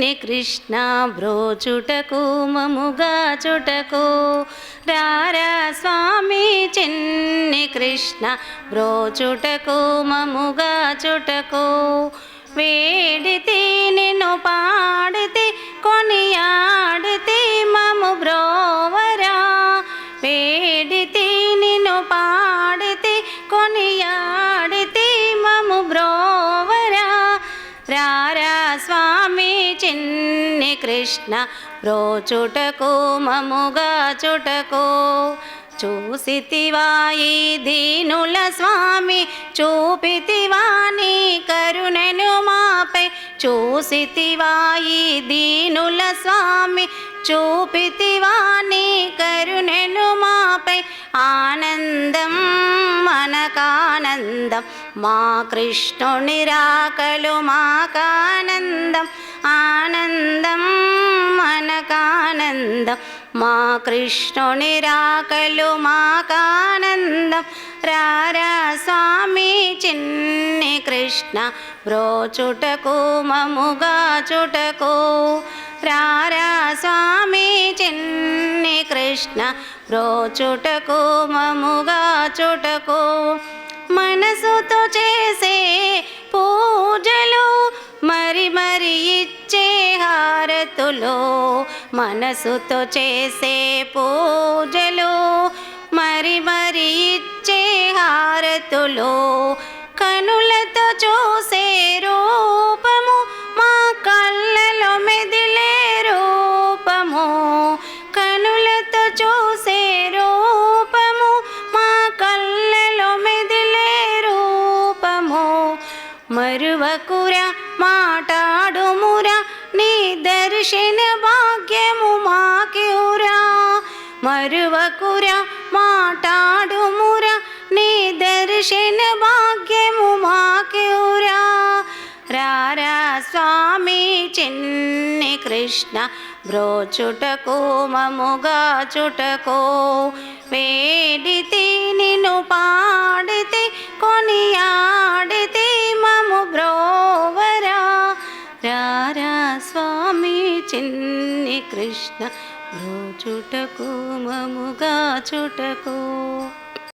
చిన్ని కృష్ణ బ్రోచుటకు మముగా చుటకు రారా స్వామి చిన్ని కృష్ణ బ్రోచుటకు మముగా చుటకు వేడితి నిన్ను పాడితి కొనియాడితి మము బ్రోవరా వేడితి నిన్ను పాడితి కొనియాడితి మము బ్రోవరా రారా స్వామి చిన్ని కృష్ణ బ్రోచుటకు మముగా చుటకు చూసితివా ఈ దీనుల స్వామి చూపితివా నీ కరుణను మాపై చూసితివా ఈ దీనుల స్వామి చూపితివా నీ కరుణను మాపై ఆనందం మనకానందం మా కృష్ణుని రాకలు మాకానందం ఆనందం మనకానందం మా కృష్ణుని రాకలు మాకానందం రారా స్వామి చిన్ని కృష్ణ బ్రోచుటకు మముగా చుటకు రారా స్వామి చిన్ని కృష్ణ బ్రోచుటకు మముగా చుటకు మనసుతో చేసే పూజలు మరి మరి ఇచ్చే హారతులు మనసుతో చేసే పూజలు మరి మరి ఇచ్చే హారతులు కనులతో చూసే రూపము మా కళ్ళలో మెదిలే రూపము కనులతో చూసే రూపము మా కళ్ళలో మెదిలే రూపము మరువకురా మాటాడుమురా నీ దర్శన భాగ్యము మాకివురా మరువకురా మాటాడుమురా నీ దర్శన భాగ్యము మాకివురా రారా స్వామి చిన్ని కృష్ణ బ్రోచుటకు మముగా చుటకు వేడితి నిన్ను పాడితి కొనియాడితి మము బ్రోవరా రారా స్వామి చిన్ని కృష్ణ బ్రోచుటకు మముగా చుటకు